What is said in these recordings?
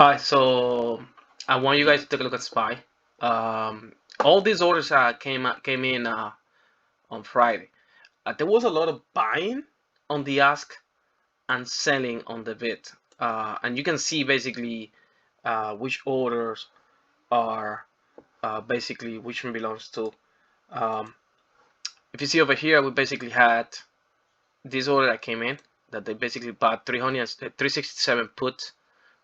Alright, so I want you guys to take a look at SPY. All these orders came in on Friday. There was a lot of buying on the ask and selling on the bid, and you can see basically which orders are basically which one belongs to. Um, if you see over here, we basically had this order that came in that they basically bought 367 puts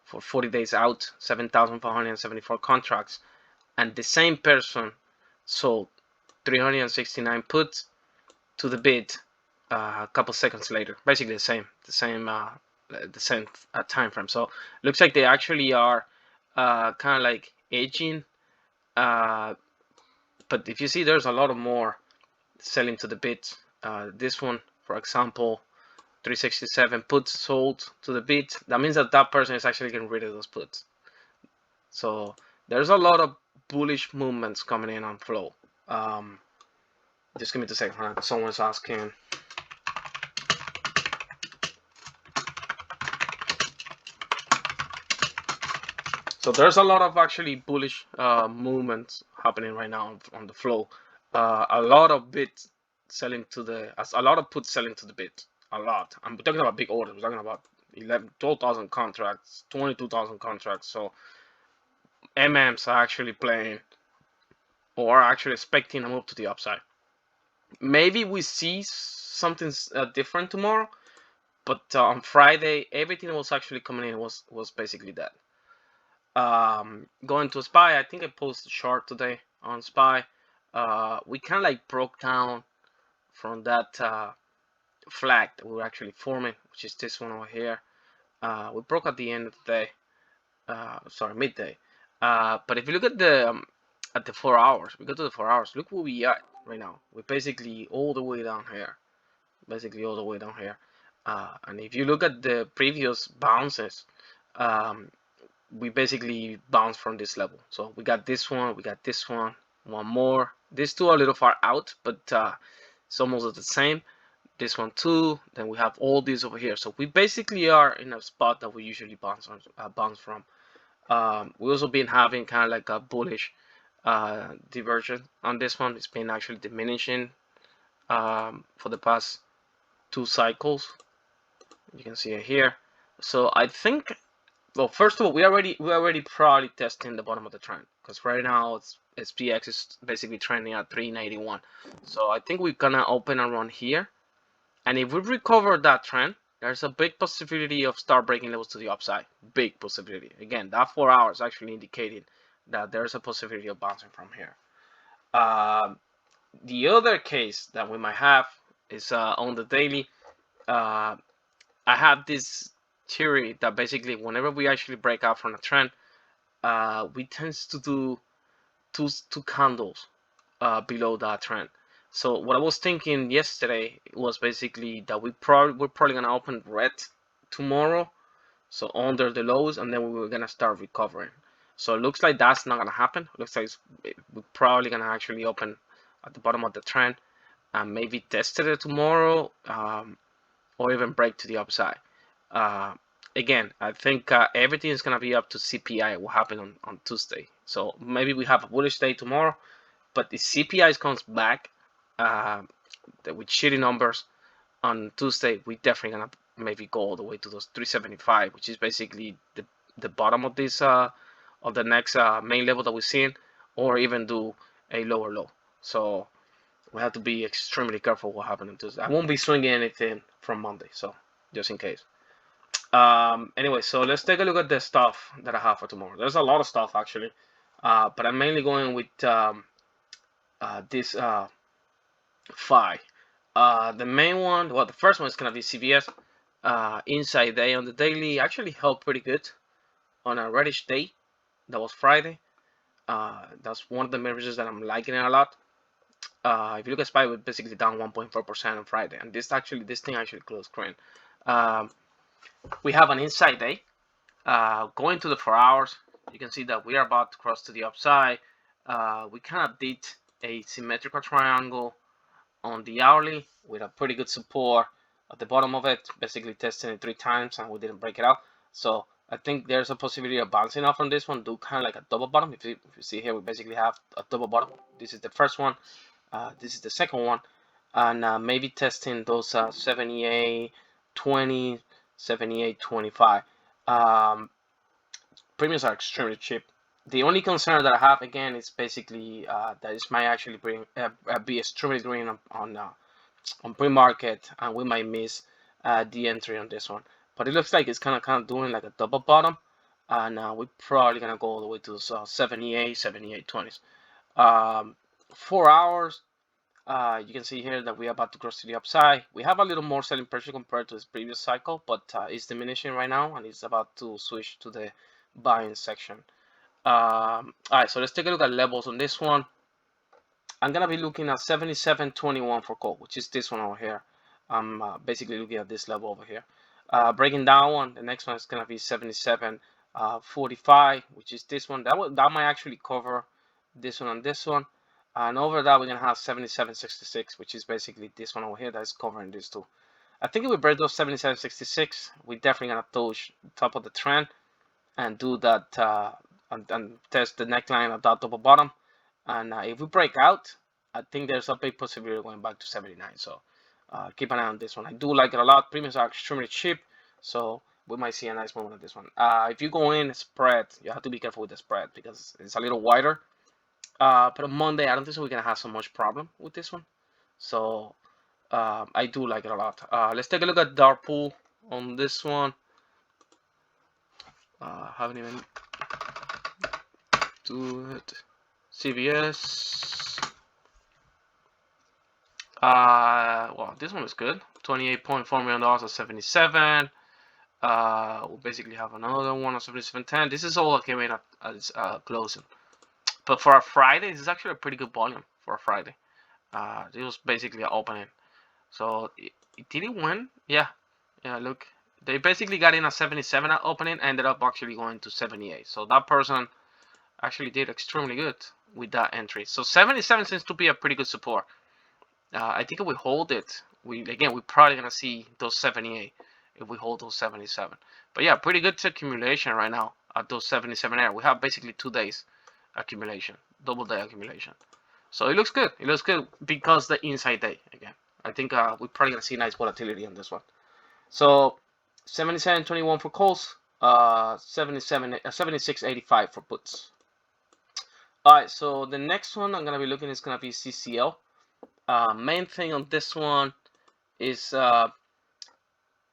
for 40 days out, 7,474 contracts, and the same person sold 369 puts to the bid a couple seconds later. Basically the same time frame. So looks like they actually are kind of like edging. But if you see, there's a lot of more selling to the bid. This one, for example, 367 puts sold to the bid. That means that that person is actually getting rid of those puts. So there's a lot of bullish movements coming in on flow. Just give me a second. Someone's asking. So there's a lot of actually bullish movements happening right now on the flow. A lot of bids selling to a lot of puts selling to the bid. A lot. I'm talking about big orders. We're talking about 12,000 contracts, 22,000 contracts. So MMs are actually playing or are actually expecting a move to the upside. Maybe we see something different tomorrow, but on Friday everything was actually coming in was basically that. Going to SPY, I think I posted a chart today on SPY. We kind of like broke down from that flag that we were actually forming, which is this one over here. We broke at the end of the day, sorry, midday. But if you look at the 4 hours, we go to the 4 hours. Look where we are right now. We're basically all the way down here, basically all the way down here. And if you look at the previous bounces, um, we basically bounce from this level. So we got this one, we got this one more. These two are a little far out, but it's almost the same. This one too. Then we have all these over here. So we basically are in a spot that we usually bounce from. We also been having kind of like a bullish diversion on this one. It's been actually diminishing for the past 2 cycles. You can see it here. So I think, well, first of all, we're already probably testing the bottom of the trend, because right now SPX is basically trending at 391. So I think we're gonna open around here, and if we recover that trend, there's a big possibility of start breaking levels to the upside. Big possibility. Again, that 4 hours actually indicating that there's a possibility of bouncing from here. The other case that we might have is on the daily. I have this theory that basically whenever we actually break out from a trend, we tends to do two candles below that trend. So what I was thinking yesterday was basically that we're probably gonna open red tomorrow, so under the lows, and then we were gonna start recovering. So it looks like that's not gonna happen. It looks like we're probably gonna actually open at the bottom of the trend and maybe test it tomorrow, or even break to the upside. Uh, Again, I think everything is gonna be up to CPI. What happened on Tuesday? So maybe we have a bullish day tomorrow, but if CPI comes back uh, with shitty numbers on Tuesday, we definitely gonna maybe go all the way to those 375, which is basically the bottom of this of the next main level that we're seeing, or even do a lower low. So we have to be extremely careful what happens on Tuesday. I won't be swinging anything from Monday, so just in case. Anyway, so let's take a look at the stuff that I have for tomorrow. There's a lot of stuff actually, but I'm mainly going with this FI. The main one, well, the first one is gonna be CVS. Inside day on the daily actually held pretty good on a reddish day. That was Friday. That's one of the main reasons that I'm liking it a lot. If you look at SPY, we're basically down 1.4% on Friday, and this thing actually closed green. Um, we have an inside day. Going to the 4 hours, you can see that we are about to cross to the upside. We kind of did a symmetrical triangle on the hourly with a pretty good support at the bottom of it, basically testing it 3 times and we didn't break it out. So I think there's a possibility of bouncing off on this one, do kind of like a double bottom. If you see here, we basically have a double bottom. This is the first one. This is the second one, and maybe testing those 78.20, 78.25. Premiums are extremely cheap. The only concern that I have again is basically that this might actually be extremely green on pre-market, and we might miss the entry on this one. But it looks like it's kind of doing like a double bottom, and we're probably gonna go all the way to 78, 78.20s. 4 hours. You can see here that we're about to cross to the upside. We have a little more selling pressure compared to this previous cycle, but it's diminishing right now, and it's about to switch to the buying section. All right, so let's take a look at levels on this one. I'm gonna be looking at 77.21 for call, which is this one over here. I'm basically looking at this level over here. Breaking down one, the next one is gonna be 77.45, which is this one. That might actually cover this one and this one. And over that, we're gonna have 77.66, which is basically this one over here that is covering these two. I think if we break those 77.66, we're definitely gonna touch the top of the trend and do that and test the neckline at that double bottom. And if we break out, I think there's a big possibility of going back to 79. So keep an eye on this one. I do like it a lot. Premiums are extremely cheap, so we might see a nice moment on this one. If you go in spread, you have to be careful with the spread because it's a little wider. But on Monday, I don't think so we're gonna have so much problem with this one. So I do like it a lot. Let's take a look at dark pool on this one. Haven't even do it. CVS. Well, this one is good. $28.4 million at 77. We basically have another one at 77.10. This is all that came in at its closing. But for a Friday, this is actually a pretty good volume for a Friday. It was basically an opening. So did it win? Yeah. Look, they basically got in at 77 at opening, ended up actually going to 78. So that person actually did extremely good with that entry. So 77 seems to be a pretty good support. I think if we hold it, we're probably gonna see those 78 if we hold those 77. But yeah, pretty good accumulation right now at those 77 area. We have basically 2 days accumulation, double day accumulation. So it looks good. It looks good because the inside day again. I think we're probably gonna see nice volatility on this one. So 77.21 for calls, 76.85 for puts. Alright, so the next one I'm gonna be looking is gonna be CCL. Main thing on this one is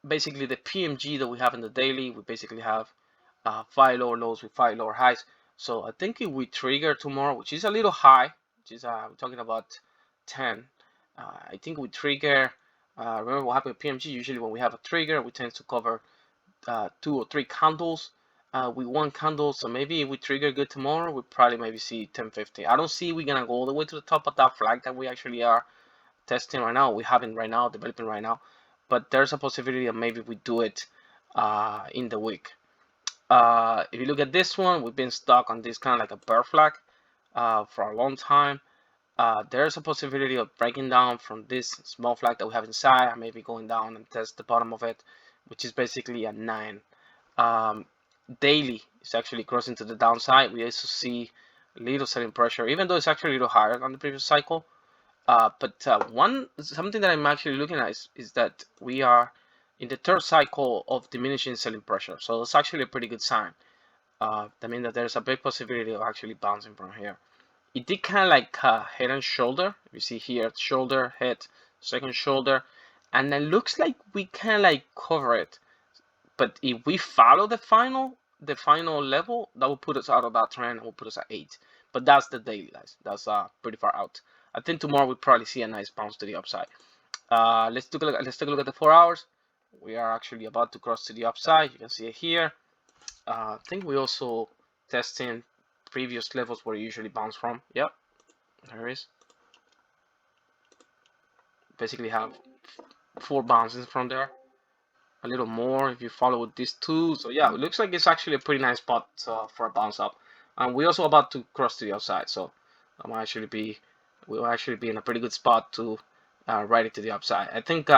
basically the PMG that we have in the daily. We basically have 5 lower lows with 5 lower highs. So I think if we trigger tomorrow, which is a little high, which is we're talking about 10. I think we trigger. Remember what happened with PMG? Usually when we have a trigger, we tend to cover 2 or 3 candles with 1 candle. So maybe if we trigger good tomorrow, we probably maybe see 10.50. I don't see we're gonna go all the way to the top of that flag that we actually are testing right now. We have it right now, developing right now. But there's a possibility that maybe we do it in the week. If you look at this one, we've been stuck on this kind of like a bear flag for a long time. There's a possibility of breaking down from this small flag that we have inside and maybe going down and test the bottom of it, which is basically a 9. Daily is actually crossing to the downside. We also see a little selling pressure, even though it's actually a little higher than the previous cycle. But something that I'm actually looking at is that we are in the 3rd cycle of diminishing selling pressure. So it's actually a pretty good sign. That means that there's a big possibility of actually bouncing from here. It did kind of like head and shoulder. You see here, shoulder, head, second shoulder, and it looks like we can like cover it. But if we follow the final level, that will put us out of that trend and will put us at 8. But that's the daily, guys. That's pretty far out. I think tomorrow we'll probably see a nice bounce to the upside. Let's take a look at the 4 hours. We are actually about to cross to the upside. You can see it here. I think we also testing previous levels where you usually bounce from. Yep, there is. Basically have 4 bounces from there. A little more if you follow with these 2. So yeah, it looks like it's actually a pretty nice spot for a bounce up. And we're also about to cross to the upside. So we'll actually be in a pretty good spot to ride it to the upside. I think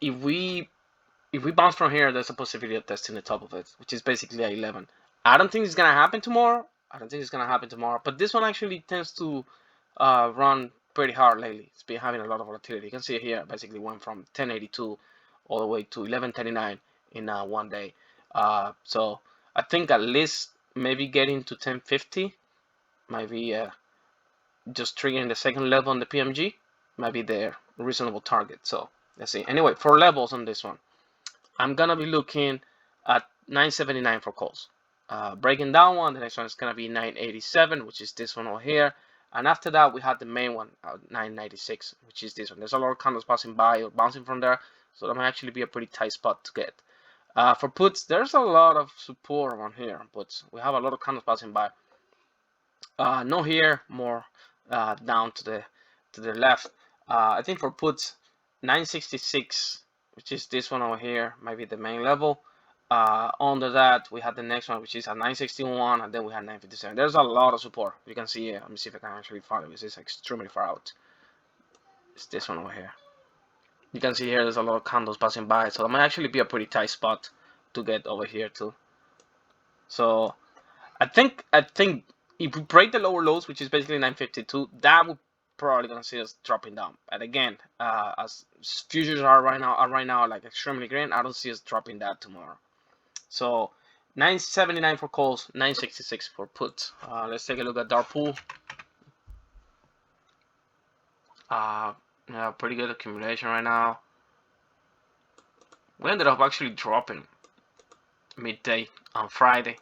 if we if we bounce from here, there's a possibility of testing the top of it, which is basically a 11. I don't think it's gonna happen tomorrow. But this one actually tends to run pretty hard lately. It's been having a lot of volatility. You can see it here. Basically went from 1082 all the way to 1139 in one day. So I think at least maybe getting to 1050 might be just triggering the second level on the PMG might be the reasonable target. So let's see. Anyway, for levels on this one, I'm gonna be looking at 979 for calls. Breaking down one, the next one is gonna be 987, which is this one over here. And after that, we have the main one, 996, which is this one. There's a lot of candles passing by or bouncing from there, so that might actually be a pretty tight spot to get. For puts, there's a lot of support around here on puts. We have a lot of candles passing by. No here, more down to the left. I think for puts, 966, which is this one over here, might be the main level. Under that, we have the next one, which is at 961, and then we have 957. There's a lot of support. You can see here. Let me see if I can actually find it. This is extremely far out. It's this one over here. You can see here there's a lot of candles passing by, so that might actually be a pretty tight spot to get over here too. So I think if we break the lower lows, which is basically 952, that would probably gonna see us dropping down. But again, as futures are right now like extremely green, I don't see us dropping that tomorrow. So 979 for calls, 966 for puts. Let's take a look at Dark Pool. Yeah, pretty good accumulation right now. We ended up actually dropping midday on Friday.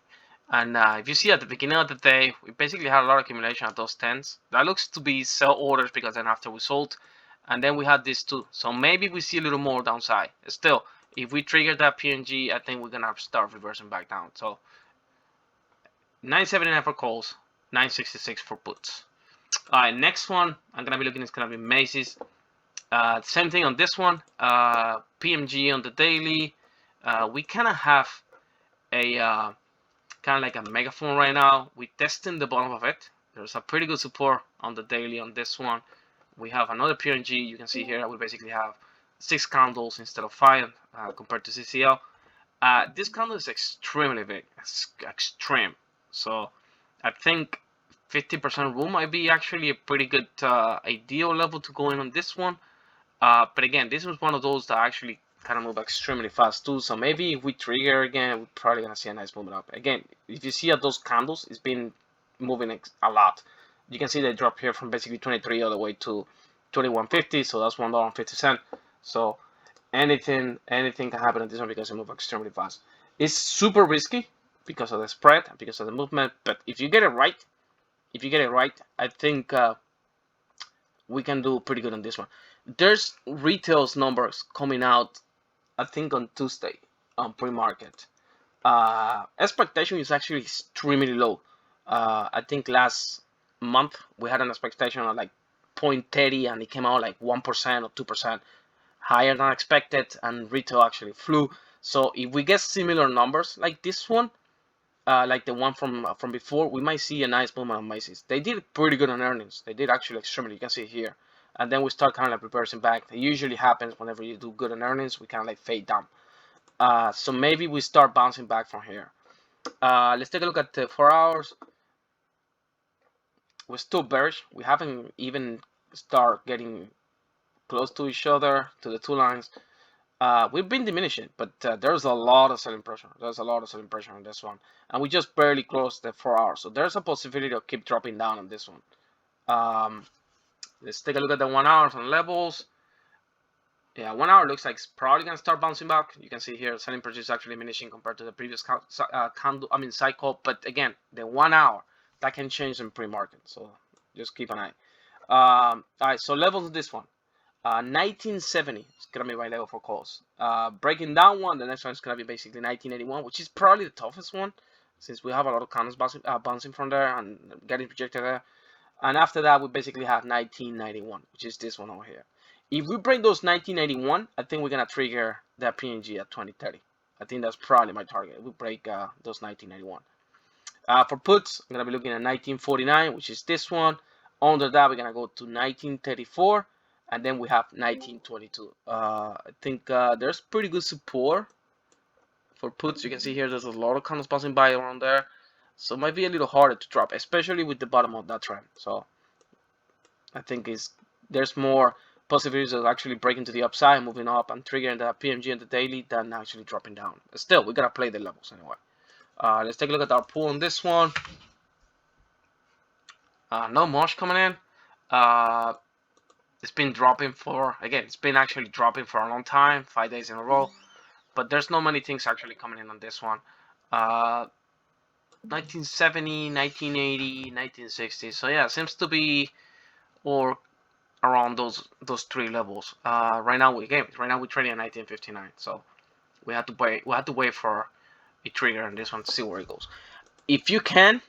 And if you see at the beginning of the day, we basically had a lot of accumulation at those 10s. That looks to be sell orders because then after we sold, and then we had this too. So maybe we see a little more downside. Still, if we trigger that PNG, I think we're gonna start reversing back down. So 979 for calls, 966 for puts. Alright, next one I'm gonna be looking is gonna be Macy's. Same thing on this one. PMG on the daily. We kind of have a kind of like a megaphone right now. We're testing the bottom of it. There's a pretty good support on the daily on this one. We have another PNG. You can see here we basically have 6 candles instead of 5 compared to CCL. This candle is extremely big. It's extreme. So I think 50% room might be actually a pretty good ideal level to go in on this one. But again, this was one of those that actually kind of move extremely fast too. So maybe if we trigger again, we're probably gonna see a nice movement up. Again, if you see at those candles, it's been moving a lot. You can see they drop here from basically 23 all the way to 21.50. So that's $1.50. So anything can happen in this one because it moves extremely fast. It's super risky because of the spread, because of the movement. But if you get it right, I think we can do pretty good on this one. There's retails numbers coming out, I think on Tuesday on pre-market. Expectation is actually extremely low. I think last month we had an expectation of like 0.30 and it came out like 1% or 2% higher than expected, and retail actually flew. So if we get similar numbers like this one, like the one from before, we might see a nice movement on Macy's. They did pretty good on earnings. They did actually extremely. You can see here. And then we start kind of like reversing back. It usually happens whenever you do good on earnings. We kind of like fade down. So maybe we start bouncing back from here. Let's take a look at the 4 hours. We're still bearish. We haven't even start getting close to each other, to the 2 lines. We've been diminishing, but there's a lot of selling pressure. There's a lot of selling pressure on this one. And we just barely closed the 4 hours. So there's a possibility of keep dropping down on this one. Let's take a look at the 1 hour on levels. Yeah, 1 hour looks like it's probably gonna start bouncing back. You can see here selling pressure is actually diminishing compared to the previous cycle. But again, the 1 hour that can change in pre-market. So just keep an eye. All right, so levels of this one. 1970 is gonna be my level for calls. Breaking down one, the next one is gonna be basically 1981, which is probably the toughest one since we have a lot of candles bouncing from there and getting projected there. And after that, we basically have 1991, which is this one over here. If we break those 1981, I think we're gonna trigger that PNG at 2030. I think that's probably my target. We break those 1991. For puts, I'm gonna be looking at 1949, which is this one. Under that, we're gonna go to 1934. and then we have 1922. I think there's pretty good support for puts. You can see here there's a lot of candles passing by around there, so it might be a little harder to drop, especially with the bottom of that trend. So I think there's more possibilities of actually breaking to the upside, moving up, and triggering the PMG and the daily than actually dropping down. But still, we gotta play the levels anyway. Let's take a look at our pool on this one. No much coming in. It's been dropping it's been actually dropping for a long time, 5 days in a row. But there's not many things actually coming in on this one. 1970, 1980, 1960. So yeah, seems to be or around those three levels. Right now we're trading at 1959. So we had to wait for a trigger on this one to see where it goes. If you can,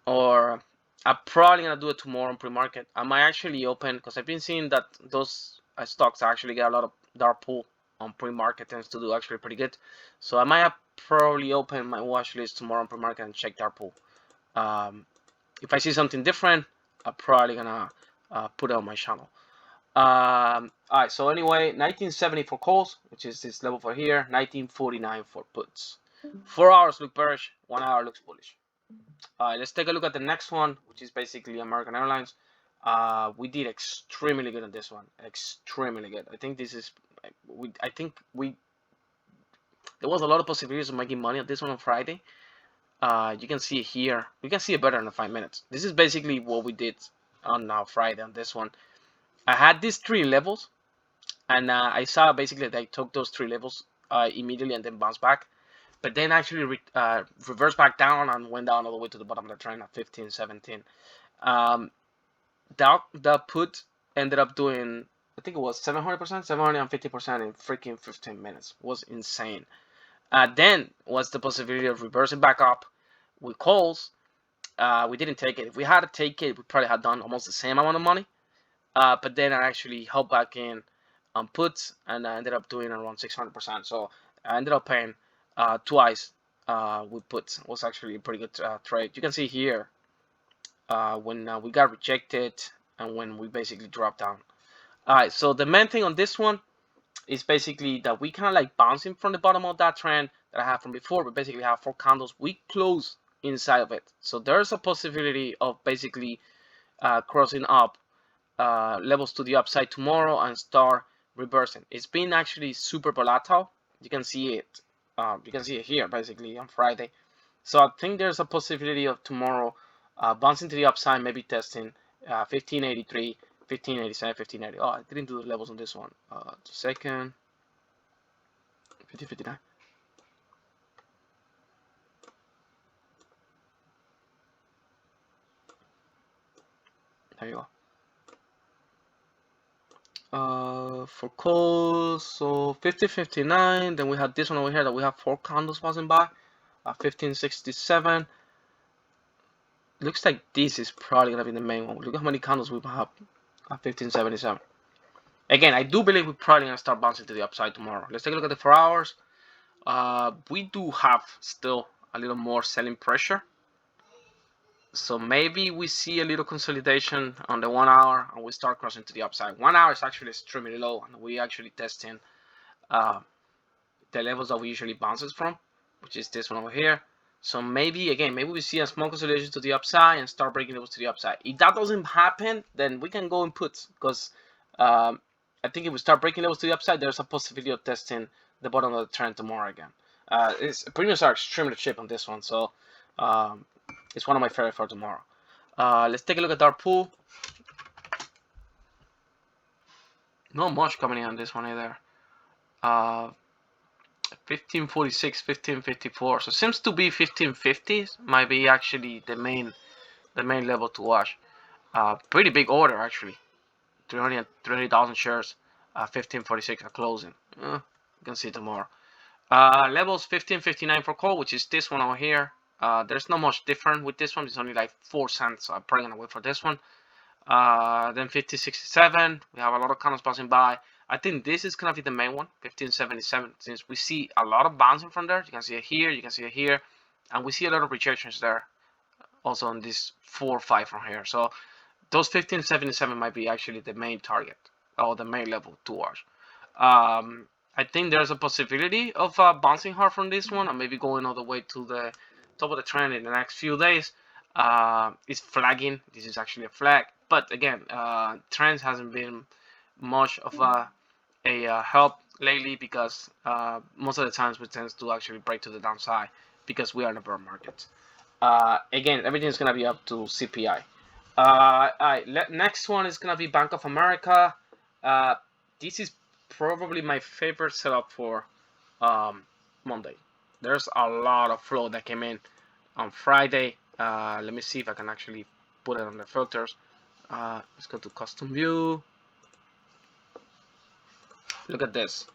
or I'm probably gonna do it tomorrow on pre-market. I might actually open, because I've been seeing that those stocks actually get a lot of dark pool on pre-market, tends to do actually pretty good. So I might probably open my watch list tomorrow on pre-market and check dark pool. If I see something different, I'm probably gonna put it on my channel. Alright, so anyway, 1970 for calls, which is this level for here, 1949 for puts. 4 hours look bearish, 1 hour looks bullish. Let's take a look at the next one, which is basically American Airlines. We did extremely good on this one, extremely good. I think this is, there was a lot of possibilities of making money on this one on Friday. You can see it here. You can see it better in the 5 minutes. This is basically what we did on Friday on this one. I had these 3 levels, and I saw basically they took those 3 levels immediately and then bounced back. But then actually reversed back down and went down all the way to the bottom of the trend at 15.17. That put ended up doing, I think it was 700%, 750% in freaking 15 minutes. It was insane. Then was the possibility of reversing back up with calls. We didn't take it. If we had to take it, we probably had done almost the same amount of money. But then I actually held back in on puts, and I ended up doing around 600%. So I ended up paying twice with puts. It was actually a pretty good trade. You can see here when we got rejected and when we basically dropped down. Alright, so the main thing on this one is basically that we kind of like bouncing from the bottom of that trend that I had from before. We basically have 4 candles. We close inside of it. So there's a possibility of basically crossing up levels to the upside tomorrow and start reversing. It's been actually super volatile. You can see it. You can see it here basically on Friday. So I think there's a possibility of tomorrow bouncing to the upside, maybe testing 1583, 1587, 1580. Oh, I didn't do the levels on this one. Just a second. 1559. There you go. For calls, so 1559. Then we have this one over here that we have 4 candles passing by. 1567. Looks like this is probably gonna be the main one. Look how many candles we have at 1577. Again, I do believe we're probably gonna start bouncing to the upside tomorrow. Let's take a look at the 4 hours. We do have still a little more selling pressure. So maybe we see a little consolidation on the 1 hour and we start crossing to the upside. 1 hour is actually extremely low, and we actually testing the levels that we usually bounces from, which is this one over here. So maybe we see a small consolidation to the upside and start breaking levels to the upside. If that doesn't happen, then we can go in puts, because I think if we start breaking levels to the upside, there's a possibility of testing the bottom of the trend tomorrow again. Premiums are extremely cheap on this one, so it's one of my favorite for tomorrow. Let's take a look at our pool. Not much coming in on this one either. 1546, 1554. So seems to be 1550 might be actually the main level to watch. Pretty big order actually. 300,000 shares. 1546 at closing. You can see tomorrow. Levels 1559 for call, which is this one over here. There's not much different with this one. It's only like 4 cents. So I'm probably gonna wait for this one. Then 1567. We have a lot of candles passing by. I think this is gonna be the main one, 1577, since we see a lot of bouncing from there. You can see it here, you can see it here, and we see a lot of rejections there. Also on this 4 or 5 from here. So those 1577 might be actually the main target or the main level 2 hours. I think there's a possibility of bouncing hard from this one and maybe going all the way to the top of the trend in the next few days. It's flagging. This is actually a flag, but again, trends hasn't been much of a help lately because most of the times we tend to actually break to the downside because we are in a bear market. Again, everything's gonna be up to CPI. Alright, next one is gonna be Bank of America. This is probably my favorite setup for Monday. There's a lot of flow that came in on Friday. Let me see if I can actually put it on the filters. Let's go to custom view. Look at this.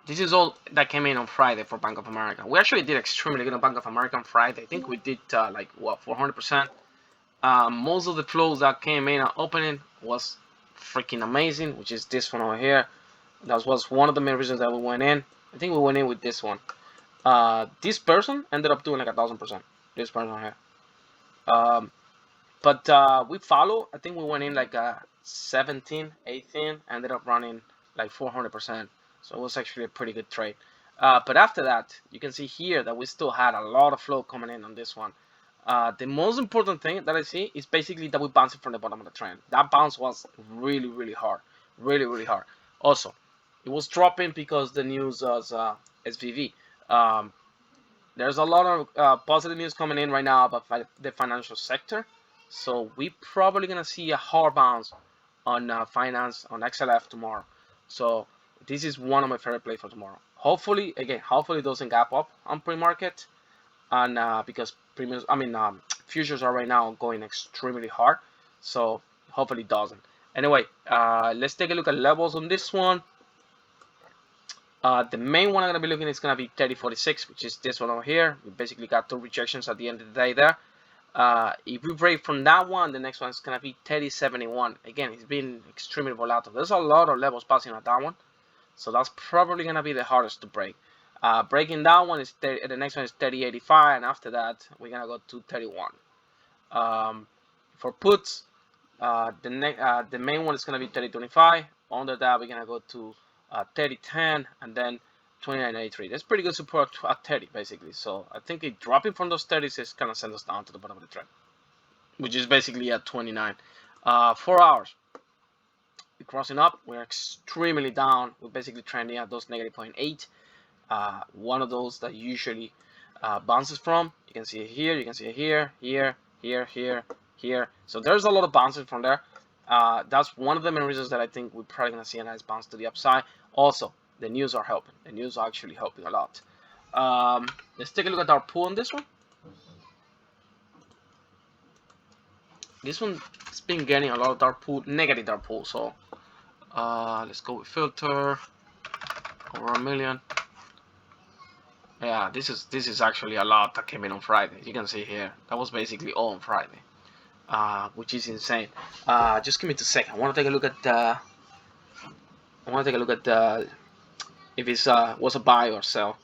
This is all that came in on Friday for Bank of America. We actually did extremely good on Bank of America on Friday. I think we did like what 400%. Most of the flows that came in at opening was freaking amazing, which is this one over here. That was one of the main reasons that we went in. I think we went in with this one. This person ended up doing like 1,000%. This person here. But we follow. I think we went in like 17, 18, ended up running like 400%. So it was actually a pretty good trade. But after that, you can see here that we still had a lot of flow coming in on this one. The most important thing that I see is basically that we bounced from the bottom of the trend. That bounce was really, really hard. Really, really hard. Also, it was dropping because the news was SVB. There's a lot of positive news coming in right now about the financial sector. So we probably going to see a hard bounce on finance on XLF tomorrow. So this is one of my favorite plays for tomorrow. Hopefully it doesn't gap up on pre-market, and because futures are right now going extremely hard, so hopefully it doesn't. Anyway, let's take a look at levels on this one. The main one I'm gonna be looking is gonna be 3046, which is this one over here. We basically got 2 rejections at the end of the day there. If we break from that one, the next one is gonna be 3071. Again, it's been extremely volatile. There's a lot of levels passing at that one, so that's probably gonna be the hardest to break. Breaking that one is the next one is 3085, and after that we're gonna go to 31. For puts, the main one is gonna be 3025. Under that we're gonna go to 3010 and then 2983. That's pretty good support at 30 basically. So I think it dropping from those 30s is gonna send us down to the bottom of the trend, which is basically at 29. 4 hours. We're crossing up. We're extremely down. We're basically trending at those negative 0.8. One of those that usually bounces from. You can see it here. You can see it here, here, here, here, here. So there's a lot of bounces from there. That's one of the main reasons that I think we're probably gonna see a nice bounce to the upside. Also, the news are helping. The news are actually helping a lot. Let's take a look at our pool on this one. This one's been getting a lot of dark pool, negative dark pool. So let's go with filter over 1 million. Yeah, this is actually a lot that came in on Friday. You can see here that was basically all on Friday, which is insane. Just give me 2 seconds. I want to take a look at the. If it's was a buy or sell.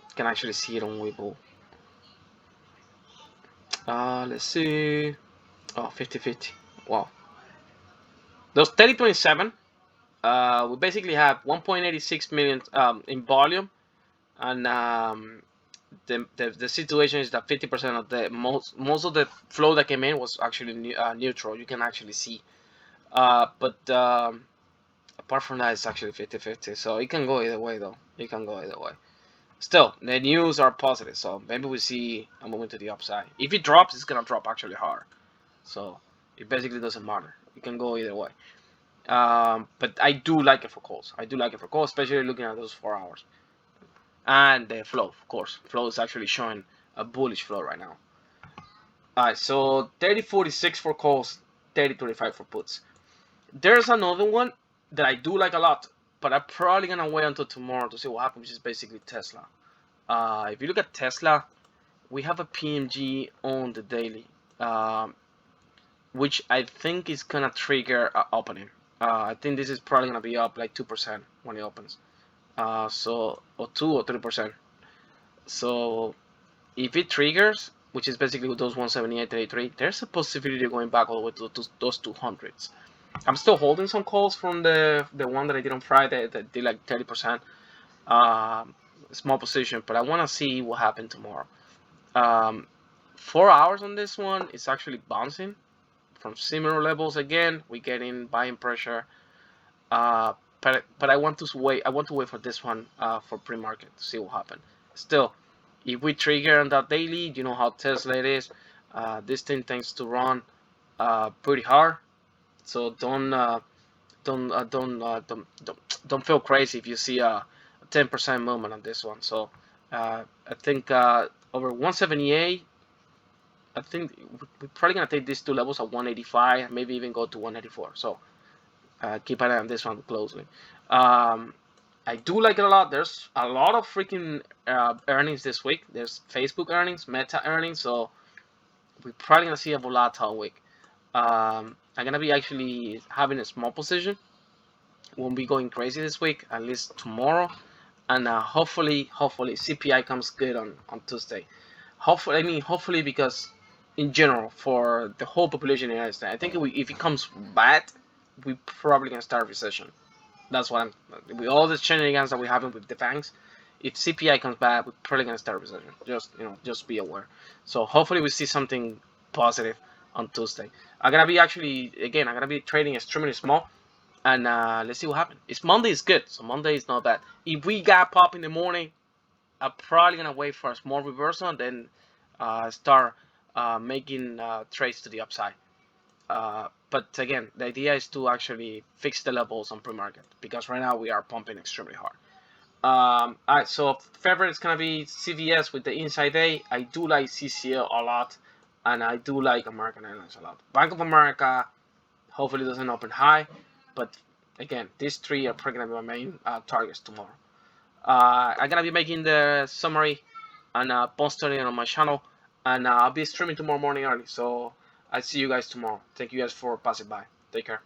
You can actually see it on Webull. Let's see. Oh, 50-50. Wow. Those 3027. We basically have 1.86 million in volume, and the situation is that 50% of the most of the flow that came in was actually neutral. You can actually see, but apart from that, it's actually 50-50. So it can go either way, though. It can go either way. Still, the news are positive, so maybe we see a movement to the upside. If it drops, it's gonna drop actually hard. So it basically doesn't matter. It can go either way. But I do like it for calls. I do like it for calls, especially looking at those 4 hours. And the flow, of course. Flow is actually showing a bullish flow right now. Alright, so 3046 for calls, 3025 for puts. There's another one that I do like a lot, but I'm probably gonna wait until tomorrow to see what happens, which is basically Tesla. If you look at Tesla, we have a PMG on the daily, which I think is gonna trigger an opening. I think this is probably gonna be up like 2% when it opens. So or 2 or 3%. So if it triggers, which is basically those 178.33, there's a possibility of going back all the way to those 200s. I'm still holding some calls from the one that I did on Friday that did like 30%, small position, but I want to see what happened tomorrow. 4 hours on this one, it's actually bouncing from similar levels again. We get in buying pressure, but I want to wait. I want to wait for this one for pre-market to see what happens. Still, if we trigger on that daily, you know how Tesla it is. This thing tends to run pretty hard, so don't feel crazy if you see a 10% movement on this one. So I think over 178. I think we're probably gonna take these two levels at 185, maybe even go to 184. So keep an eye on this one closely. I do like it a lot. There's a lot of freaking earnings this week. There's Facebook earnings, Meta earnings, so we're probably gonna see a volatile week. I'm gonna be actually having a small position. Won't be going crazy this week, at least tomorrow, and hopefully CPI comes good on Tuesday. Hopefully because in general for the whole population in the United States, I think if it comes bad, we probably gonna start a recession. That's what I'm with all the shenanigans that we having with the banks. If CPI comes back, we're probably gonna start a recession. Just be aware. So hopefully we see something positive on Tuesday. I'm gonna be trading extremely small, and let's see what happens. It's Monday is good, so Monday is not bad. If we got pop in the morning, I'm probably gonna wait for a small reversal and then start making trades to the upside. But again, the idea is to actually fix the levels on pre-market because right now we are pumping extremely hard. Alright, so favorite is gonna be CVS with the inside day. I do like CCL a lot, and I do like American Airlines a lot. Bank of America hopefully doesn't open high, but again, these three are probably gonna be my main targets tomorrow. I'm gonna be making the summary and posting it on my channel, and I'll be streaming tomorrow morning early. So I'll see you guys tomorrow. Thank you guys for passing by. Take care.